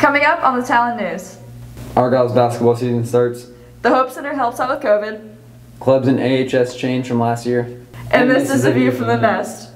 Coming up on the Talon News. Argyle's basketball season starts. The Hope Center helps out with COVID. Clubs in AHS changed from last year. And this is a view from the nest.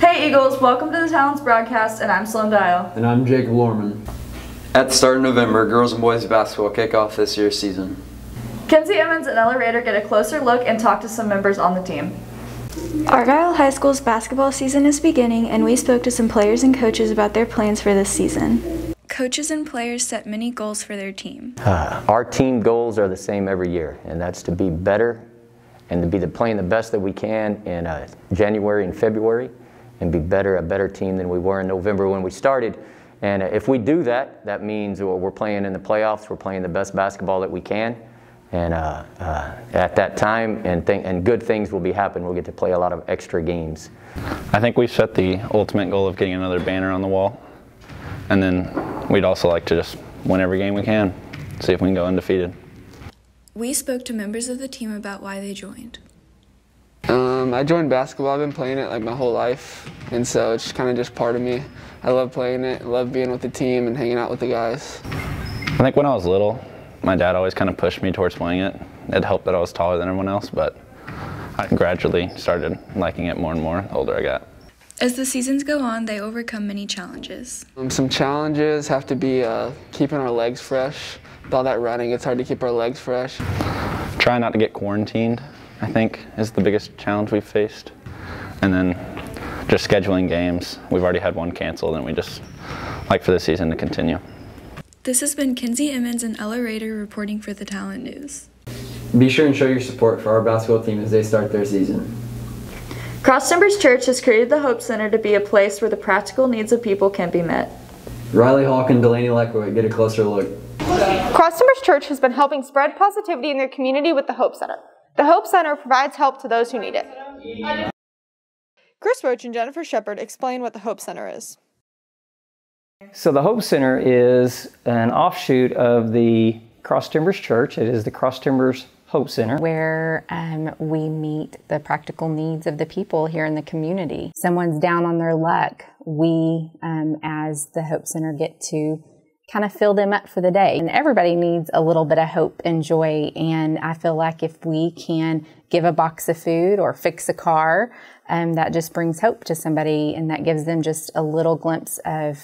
Hey Eagles, welcome to the Talon's broadcast, and I'm Sloan Dial. And I'm Jacob Lorman. At the start of November, girls and boys basketball kick off this year's season. Kenzie Emmons and Ella Rader get a closer look and talk to some members on the team. Argyle High School's basketball season is beginning, and we spoke to some players and coaches about their plans for this season. Coaches and players set many goals for their team. Our team goals are the same every year, and that's to be better and to be playing the best that we can in January and February, and be a better team than we were in November when we started. And if we do that, that means we're playing in the playoffs, we're playing the best basketball that we can. And at that time, and good things will be happening. We'll get to play a lot of extra games. I think we've set the ultimate goal of getting another banner on the wall. And then we'd also like to just win every game we can, see if we can go undefeated. We spoke to members of the team about why they joined. I joined basketball. I've been playing it like my whole life, and so it's kind of just part of me. I love playing it. I love being with the team and hanging out with the guys. I think when I was little, my dad always kind of pushed me towards playing it. It helped that I was taller than everyone else, but I gradually started liking it more and more the older I got. As the seasons go on, they overcome many challenges. Some challenges have to be keeping our legs fresh. With all that running, it's hard to keep our legs fresh. Try not to get quarantined, I think, is the biggest challenge we've faced. And then just scheduling games. We've already had one canceled, and we just like for the season to continue. This has been Kenzie Emmons and Ella Rader reporting for the Talon News. Be sure and show your support for our basketball team as they start their season. Cross Timbers Church has created the Hope Center to be a place where the practical needs of people can be met. Riley Hawk and Delaney Leckowitz get a closer look. Cross Timbers Church has been helping spread positivity in their community with the Hope Center. The Hope Center provides help to those who need it. Chris Roach and Jennifer Shepard explain what the Hope Center is. So the Hope Center is an offshoot of the Cross Timbers Church. It is the Cross Timbers Hope Center, where we meet the practical needs of the people here in the community. Someone's down on their luck, we as the Hope Center get to kind of fill them up for the day. And everybody needs a little bit of hope and joy, and I feel like if we can give a box of food or fix a car, that just brings hope to somebody, and that gives them just a little glimpse of,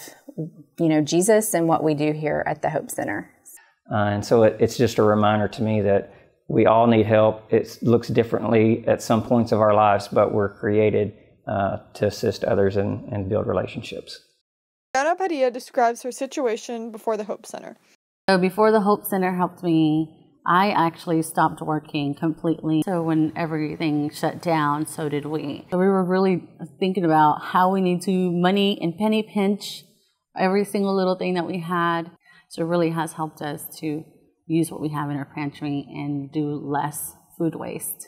you know, Jesus and what we do here at the Hope Center. And so it's just a reminder to me that we all need help. It looks differently at some points of our lives, but we're created to assist others and build relationships. Anna Padilla describes her situation before the Hope Center. So before the Hope Center helped me, I actually stopped working completely. So when everything shut down, so did we. So we were really thinking about how we need to money and penny pinch every single little thing that we had. So it really has helped us to use what we have in our pantry and do less food waste.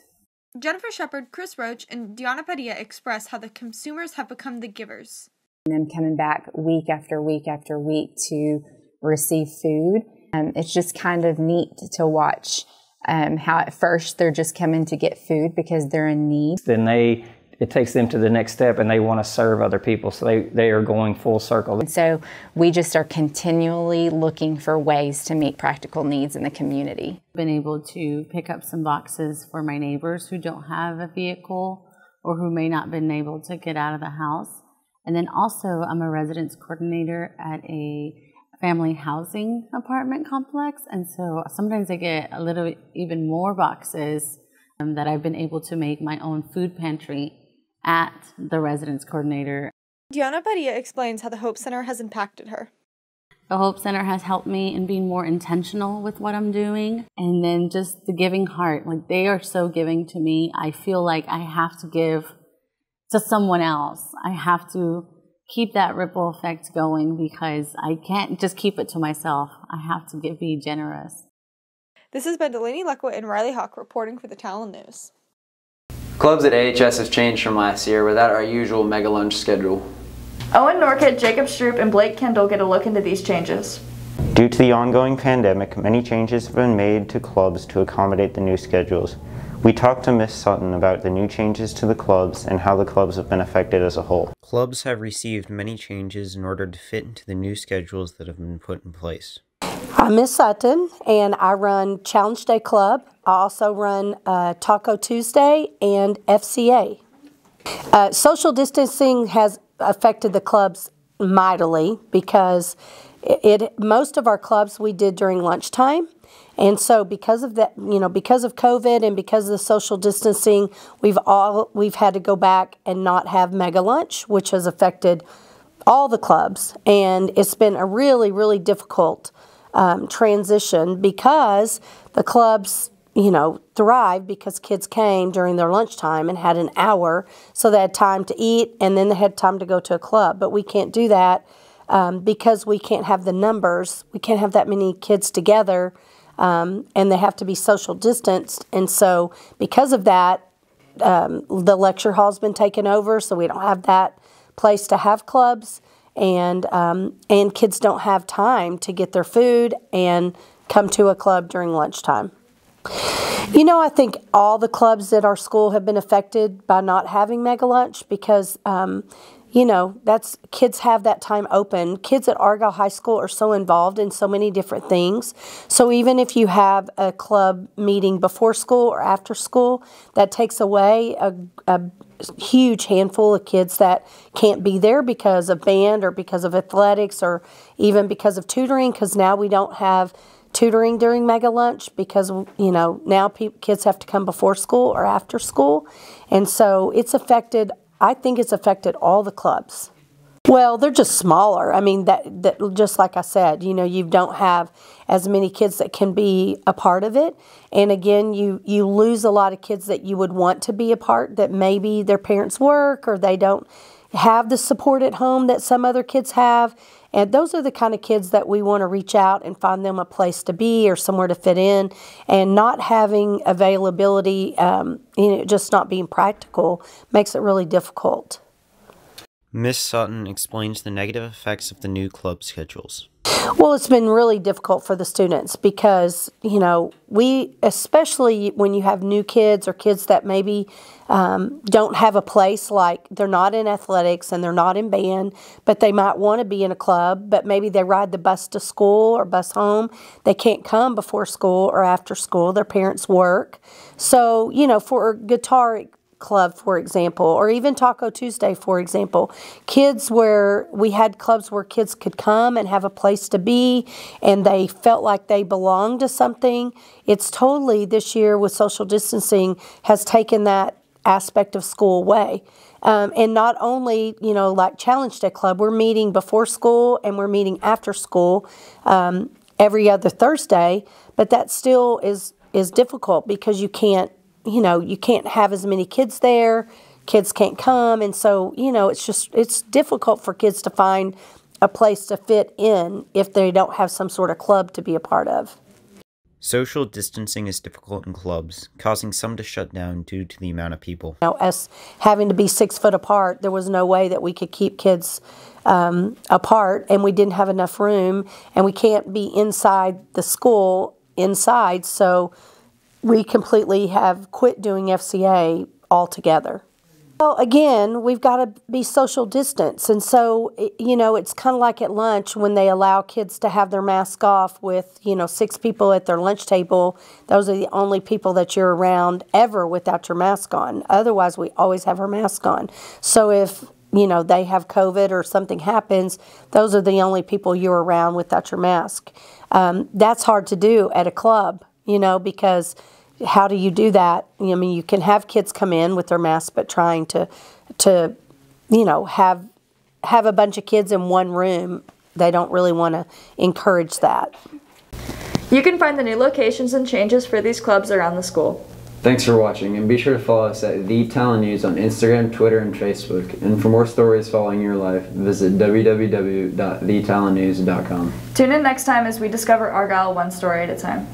Jennifer Shepard, Chris Roach, and Deanna Padilla express how the consumers have become the givers. And them coming back week after week after week to receive food. It's just kind of neat to watch how at first they're just coming to get food because they're in need. Then it takes them to the next step, and they want to serve other people, so they are going full circle. And so we just are continually looking for ways to meet practical needs in the community. I've been able to pick up some boxes for my neighbors who don't have a vehicle or who may not have been able to get out of the house. And then also I'm a residence coordinator at a family housing apartment complex, and so sometimes I get a little even more boxes that I've been able to make my own food pantry at the residence coordinator. Deanna Padilla explains how the Hope Center has impacted her. The Hope Center has helped me in being more intentional with what I'm doing, and then just the giving heart. Like, they are so giving to me. I feel like I have to give to someone else. I have to keep that ripple effect going, because I can't just keep it to myself. I have to be generous. This has been Delaney Leckwood and Riley Hawk reporting for the Talon News. Clubs at AHS have changed from last year without our usual mega lunch schedule. Owen Norkett, Jacob Stroop, and Blake Kendall get a look into these changes. Due to the ongoing pandemic, many changes have been made to clubs to accommodate the new schedules. We talked to Miss Sutton about the new changes to the clubs and how the clubs have been affected as a whole. Clubs have received many changes in order to fit into the new schedules that have been put in place. I'm Miss Sutton, and I run Challenge Day Club. I also run Taco Tuesday and FCA. Social distancing has affected the clubs mightily because most of our clubs we did during lunchtime. And so because of that, because of COVID and because of the social distancing, we've had to go back and not have mega lunch, which has affected all the clubs. And it's been a really, really difficult transition because the clubs, thrived because kids came during their lunchtime and had an hour, so they had time to eat and then they had time to go to a club. But we can't do that because we can't have the numbers. We can't have that many kids together, and they have to be social distanced. And so because of that, the lecture hall's been taken over, so we don't have that place to have clubs. And kids don't have time to get their food and come to a club during lunchtime. I think all the clubs at our school have been affected by not having mega lunch because, kids have that time open. Kids at Argyle High School are so involved in so many different things. So even if you have a club meeting before school or after school, that takes away a huge handful of kids that can't be there because of band or because of athletics or even because of tutoring, because now we don't have tutoring during mega lunch because, now kids have to come before school or after school. And so I think it's affected all the clubs. Well, they're just smaller. I mean, that just like I said, you don't have as many kids that can be a part of it. And again, you lose a lot of kids that you would want to be a part, that maybe their parents work or they don't have the support at home that some other kids have. And those are the kind of kids that we want to reach out and find them a place to be or somewhere to fit in. And not having availability, just not being practical makes it really difficult. Miss Sutton explains the negative effects of the new club schedules. Well, it's been really difficult for the students because, especially when you have new kids or kids that maybe don't have a place, like they're not in athletics and they're not in band, but they might want to be in a club, but maybe they ride the bus to school or bus home. They can't come before school or after school. Their parents work. So, for a guitar club, for example, or even Taco Tuesday, for example, we had clubs where kids could come and have a place to be and they felt like they belonged to something. It's totally, this year with social distancing, has taken that aspect of school away. And not only, like Challenge Day Club, we're meeting before school and we're meeting after school every other Thursday, but that still is difficult because you can't have as many kids there. Kids can't come. And so, it's difficult for kids to find a place to fit in if they don't have some sort of club to be a part of. Social distancing is difficult in clubs, causing some to shut down due to the amount of people. Us having to be 6 foot apart, there was no way that we could keep kids apart, and we didn't have enough room, and we can't be inside the school so we completely have quit doing FCA altogether. Well, again, we've got to be social distance. And so, it's kind of like at lunch when they allow kids to have their mask off with, 6 people at their lunch table. Those are the only people that you're around ever without your mask on. Otherwise, we always have our mask on. So if, they have COVID or something happens, those are the only people you're around without your mask. That's hard to do at a club, because how do you do that? You can have kids come in with their masks, but trying to have a bunch of kids in one room, they don't really want to encourage that. You can find the new locations and changes for these clubs around the school. Thanks for watching, and be sure to follow us at The Talon News on Instagram, Twitter, and Facebook. And for more stories following your life, visit www.thetalonnews.com. Tune in next time as we discover Argyle one story at a time.